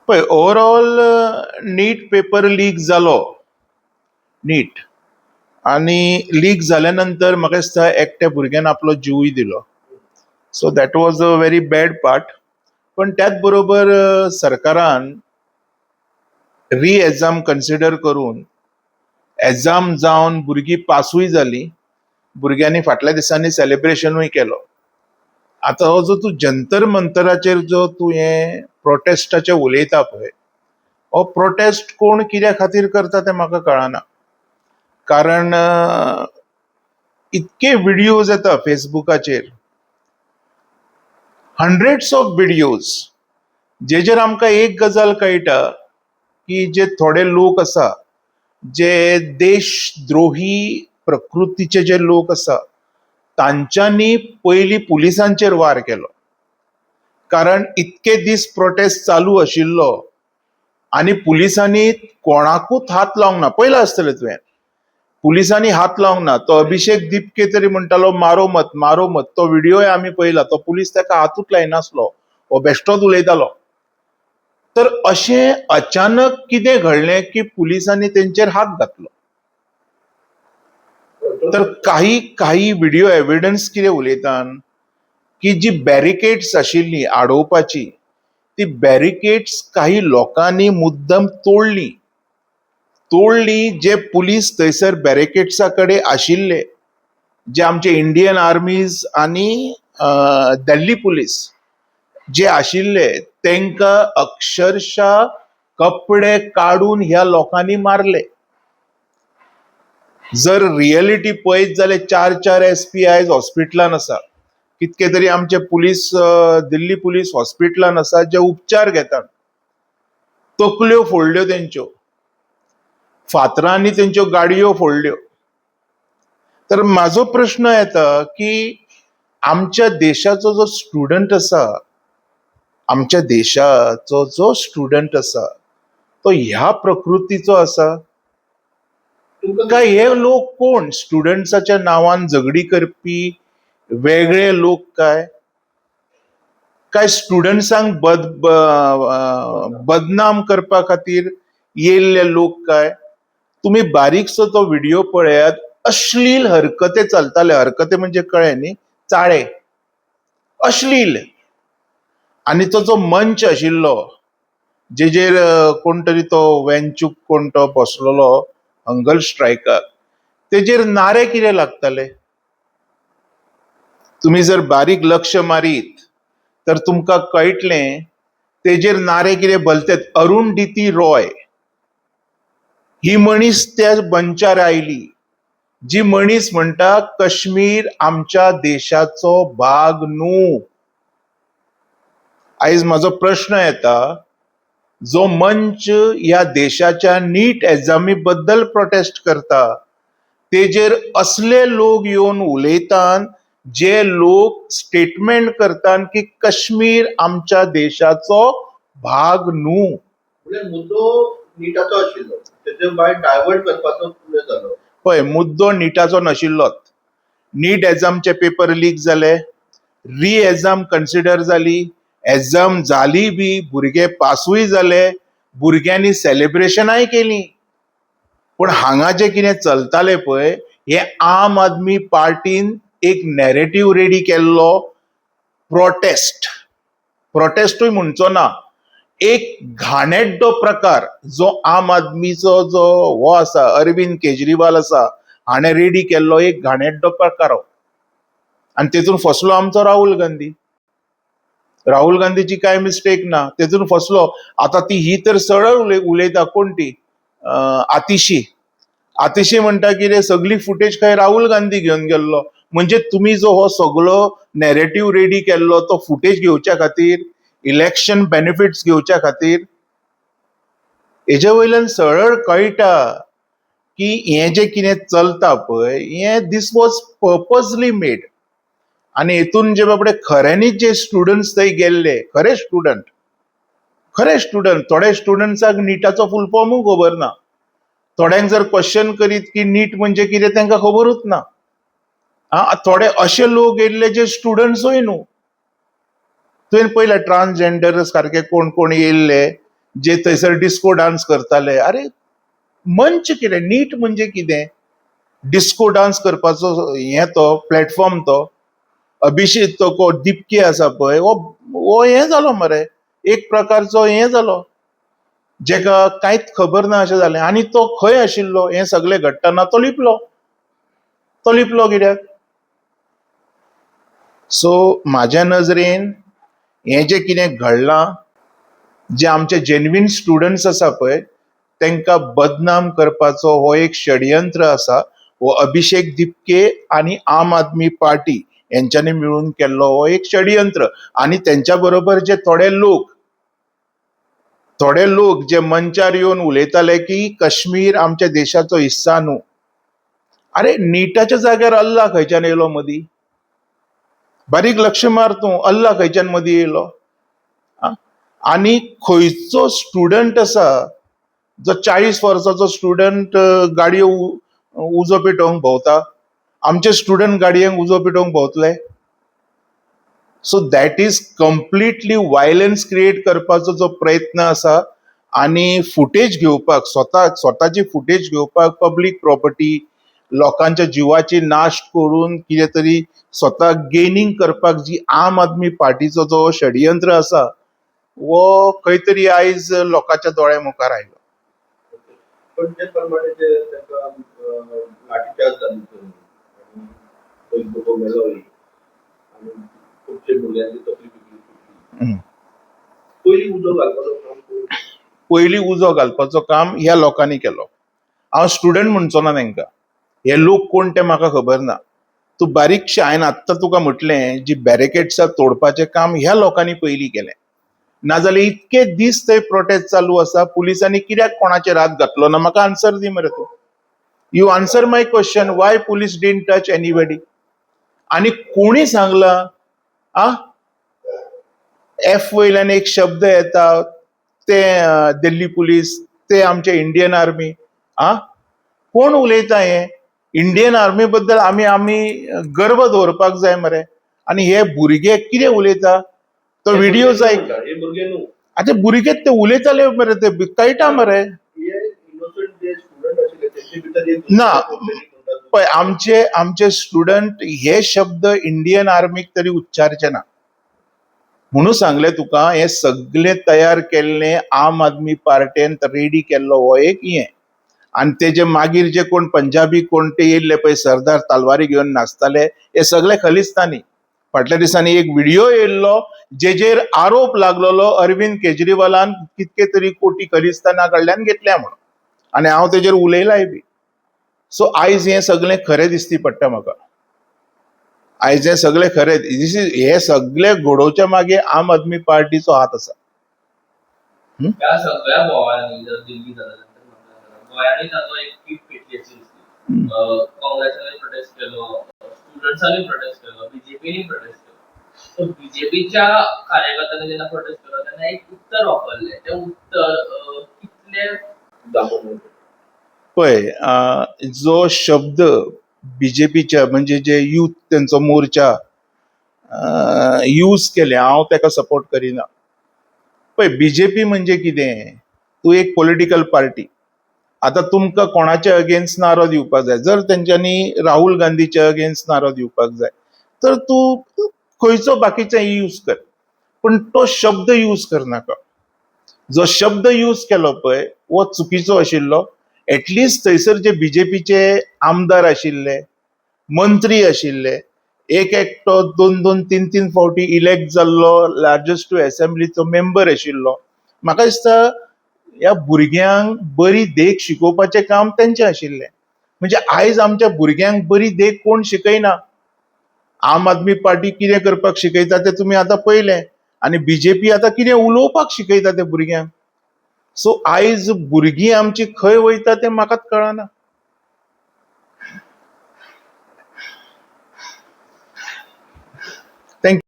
पळय ओवरऑल नीट paper leak जालो. नीट आणि लीक जाल्या नंतर म्हाका दिसता एकट्या भुरग्यान आपलो जीवूय दिलो. So that was a very bad part. पण त्याच बरोबर सरकारान री एग्जाम कन्सिडर करून एग्जाम जावन भुरगीं पासूय जाली. भुरग्यांनी फाटल्या दिसांनी सेलिब्रेशनूय केलो. आता हो जो तूं जंतर मंतराचेर जो तूं हे प्रोटेस्टाचे उलयता पळय, हो प्रोटेस्ट कोण कित्या खातीर करता तें म्हाका कळना. कारण इतके व्हिडिओज येता फेसबुकाचेर, हंड्रेड्स ऑफ व्हिडिओज, जेचेर आमकां एक गजाल कळटा की जे थोडे लोक आसा, जे देशद्रोही प्रकृतीचे जे लोक आसा, तांच्यांनी पयलीं पुलिसांचेर वार केलो. कारण इतके दीस प्रोटेस्ट चालू आशिल्लो आनी पुलिसांनी कोणाकूच हात लावंक ना. पयला आसतलें तुवें, पुलिसांनी हात लावंक ना. तो अभिषेक दिपके तरी म्हणटालो मारो मत मारो मत. तो व्हिडिओय आमी पळयला. तो पुलीस ताका हातूच लायनासलो, हो बेश्टोच उलयतालो. तर अशें अचानक कितें घडलें की पुलिसांनी तेंचेर हात घातलो. तर काही व्हिडिओ एव्हिडन्स कितें उलयतात की जी बॅरिकेड्स आशिल्ली आडोवपाची, ती बॅरिकेड्स काही लोकांनी मुद्दम तोडली. जे पुलीस थंयसर बॅरिकेड्सा कडेन आशिल्ले, जे आमचे इंडियन आर्मीज आनी दिल्ली पुलीस जे आशिल्ले, तांकां अक्षरशः कपडे काडून ह्या लोकांनी मारले. जर रियलिटी पळयत जाल्यार 4 एसपी आयज हॉस्पिटलान आसा. कितके तरी आमचे पुलीस दिल्ली पुलीस हॉस्पिटलान आसा जे उपचार घेतात. तकल्यो फोडल्यो तेंच्यो, फातरांनी तेंच्यो गाडयो फोडल्यो. तर म्हाजो प्रश्न येता की आमच्या देशाचो जो स्टुडंट आसा, आमच्या देशाचो जो स्टुडंट आसा, तो ह्या प्रकृतीचो आसा काय हे लोक कोण स्टुडंट्साच्या नांवान झगडी करपी वेगळे लोक काय स्टुडंट्सांक बदनाम करपा खातीर येयल्ले लोक काय? तुम्ही बारीकसो तो व्हिडिओ पळयात. अश्लील हरकते चलताले. हरकते म्हणजे कळ्ळें न्ही, चाळे, अश्लील. आनी तो जो मंच आशिल्लो जेचेर कोण तरी तो वेंचूक कोण तो बसलेलो हंगर स्ट्रायकार, तेचेर नारे कितें लागताले? तुम्ही जर बारीक लक्ष मारीत तर तुमकां कळटलें तेचेर नारे कितें भलतेच. अरुंधती रॉय ही मनीस त्या मंचार आयली, जी मनीस म्हणटा काश्मीर आमच्या देशाचो भाग न्हू. आयज म्हाजो प्रश्न येता, जो मंच ह्या देशाच्या नीट एग्जामी बद्दल प्रोटेस्ट करता, तेचेर असले लोक येवन उलयतात जे लोक स्टेटमेंट करतात की काश्मीर आमच्या देशाचो भाग न्हू. मुद्दो निटाचो आशिल्लो, तेजे भायर डायवर्ट करपाचो जालो. पळय, मुद्दो निटाचो नाशिल्लोच. नीट एग्जामचे पेपर लीक जाले, री एग्जाम कन्सिडर जाली, एग्जाम जाली बी, भुरगे पासूय जाले, भुरग्यांनी सेलिब्रेशनाय केली. पण हांगा जे कितें चलताले पळय, हे आम आदमी पार्टीन एक नॅरेटिव्ह रेडी केल्लो. प्रोटेस्टूय म्हणचो ना, एक घाणेड्डो प्रकार जो आम आदमीचो जो हो आसा, अरविंद केजरीवाल आसा, हाणें रेडी केल्लो एक घाणेड्डो प्रकार हो. आनी तेतून फसलो आमचो राहुल गांधी. राहुल गांधीची काय मिस्टेक ना, तेतून फसलो. आता ही तर सरळ उलयता, कोण ती आतिशी म्हणटा कितें, सगळी फुटेज काय राहुल गांधी घेवन गेल्लो. म्हणजे तुम्ही जो हो सगळो नॅरेटिव्ह रेडी केल्लो तो फुटेज घेवच्या खातीर, इलेक्शन बेनिफिट्स घेवच्या खातीर. हेजे वयल्यान सरळ कळटा की हे जे कितें चलता पळय, हे दीस वॉज पर्पजली मेड. आनी हेतून जे बाबडे खऱ्यांनीच जे स्टुडंट्स थंय गेल्ले, खरे स्टुडंट, थोडे स्टुडंट्सांक निटाचो फुल फॉर्मूय खबर ना. थोड्यांक जर क्वेश्चन करीत की नीट म्हणजे कितें, तांकां खबरूच ना. थोडे असे लोक येयल्ले जे स्टुडंट्सूय न्हू. तुवें पळयला ट्रान्सजेंडर सारके कोण कोण येयल्ले, जे थंयसर डिस्को डान्स करताले. अरे मंच कितें, नीट म्हणजे कितें? डिस्को डान्स करपाचो हे तो प्लॅटफॉर्म तो. अभिषेक तो दिपके आसा पळय, हो हे जालो मरे, एक प्रकारचो हे जालो, जेका कांयच खबर ना अशें जालें. आनी तो खंय आशिल्लो हें सगळें घडटना? तो लिपलो कित्याक? सो म्हाज्या नजरेन हें जें कितें घडलां, जे आमचे जेन्युइन स्टुडंट्स आसा पळय, तांकां बदनाम करपाचो हो एक षडयंत्र आसा. हो अभिषेक दिपके आनी आम आदमी पार्टी यांच्यानी मिळून केल्लो हो एक षडयंत्र. आनी त्यांच्या बरोबर जे थोडे लोक जे मंचार येवन उलयताले की काश्मीर आमच्या देशाचो हिस्सा न्हू. अरे नीटाच्या जाग्यार अल्ला खंयच्यान येयलो मदीं? बारीक लक्ष मार तूं, अल्ला खंयच्यान मदीं येयलो? आनी खंयचो स्टुडंट आसा जो 40 वर्साचो स्टुडंट गाडयो उजो पेटोवंक भोंवता? आमचे स्टुडंट गाडयेक उजो पेटोवंक भोंवतले? So that is completely violence create करपाचो जो प्रयत्न आसा. आनी फुटेज घेवपाक, स्वताची फुटेज घेवपाक, पब्लीक प्रॉपर्टी, लोकांच्या जिवाची नाश करून कितें तरी स्वताक गेनिंग करपाक जी आम आदमी पार्टीचो जो षडयंत्र आसा, वो खंय तरी आयज लोकांच्या दोळ्या मुखार आयलो. पण ते प्रमाणे जे ताका लाठीचार्ज जाली आणि तो लोक मेलोय आणि खुबशे भुरग्यांची तकली बिकली. पयलीं उजो घालपाचो काम पयलीं उजो घालपाचो काम ह्या लोकांनी केलो. हांव स्टुडंट म्हणचो ना तांकां, हे लोक कोण ते म्हाका खबर ना. तूं बारीकशें, हांवें आत्तां तुका म्हटलें, जी बॅरिकेड्सां तोडपाचें काम ह्या लोकांनी पयलीं केलें. नाजाल्यार इतके दीस थंय प्रोटेस्ट चालू आसा, पुलिसांनी कित्याक कोणाचेर हात घातलो ना? म्हाका आन्सर दी मरे तूं. You answer my question, Y police didn't touch anybody? आनी कोणी सांगलां? एफ वयल्यान एक शब्द येता, ते दिल्ली पुलीस, ते आमचे इंडियन आर्मी. कोण उलयता हे? इंडियन आर्मी बद्दल आमी गर्व दवरपाक जाय मरे. आनी हे भुरगे कितें उलयता? तो व्हिडिओज हे भुरगे न्हू, आतां भुरगे ते उलयताले मरे, ते कळटा मरे. हे इनोसंट जे स्टुडंट आशिल्ले तेंचे भितर एक ना पळय, आमचे स्टुडंट हे शब्द इंडियन आर्मीक तरी उच्चारचे ना. म्हणून सांगले तुका, हे सगळे तयार केल्ले आम आदमी पार्टीन रेडी केल्लो हो एक हें. आनी तेजे मागीर जे कोण पंजाबी कोण ते येयल्ले पळय, सरदार तालवारी घेवन नाचताले, हे सगळे खलिस्तानी. फाटल्या दिसांनी एक व्हिडिओ येयल्लो, जेजेर आरोप लागलेलो अरविंद केजरीवालान कितके तरी कोटी खलिस्ताना कडल्यान घेतल्या म्हणून. आनी हांव तेजेर उलयलाय बी. सो आयज हें सगळें खरें दिसती पडटा म्हाका. आयज हें सगळें खरें, हे सगळे घडोवच्या मागे आम आदमी पार्टीचो हात आसा. त्या सगळ्या बोवाळांनी जर दिल्ली झालं गोंयांनी ताचो एक पीक पेटली अशी दिसली. काँग्रेसांनी प्रोटेस्ट केलो, स्टुडंट्सांनी प्रोटेस्ट केलो, बीजेपीनी प्रोटेस्ट केलो. तर बीजेपीच्या कार्यकर्त्यांनी जेन्ना प्रोटेस्ट केलो तेन्ना एक उत्तर वापरलें. तें उत्तर कितले दाखोवन पळय, जो शब्द बीजेपीच्या म्हणजे जे युथ त्यांचो मोर्चा यूज केले, हांव ताका सपोर्ट करिना. पळय, बीजेपी म्हणजे कितें? तूं एक पॉलिटिकल पार्टी. आता तुमकां कोणाच्या अगेन्स्ट नारो दिवपाक जाय, जर तेंच्यांनी राहुल गांधीच्या अगेन्स्ट नारो दिवपाक जाय, तर तूं खंयचो बाकीचो यूज कर, पण तो शब्द यूज करनाका. जो शब्द यूज केलो पळय, वो चुकीचो आशिल्लो. एटलिस्ट थंयसर जे बीजेपीचे आमदार आशिल्ले, मंत्री आशिल्ले, एक एकटो 2-2, 3-3 फावटी इलेक्ट जाल्लो लार्जस्ट एसेंब्लीचो मेंबर आशिल्लो. म्हाका दिसता ह्या भुरग्यांक बरी देख शिकोवपाचें काम तेंचें आशिल्लें. म्हणजे आयज आमच्या भुरग्यांक बरी देख कोण शिकयना. आम आदमी पार्टी कितें करपाक शिकयता तें तुमी आतां पयलें, आनी बीजेपी आतां कितें उलोवपाक शिकयता त्या भुरग्यांक. सो आयज भुरगीं आमची खंय वयता तें म्हाकाच कळना.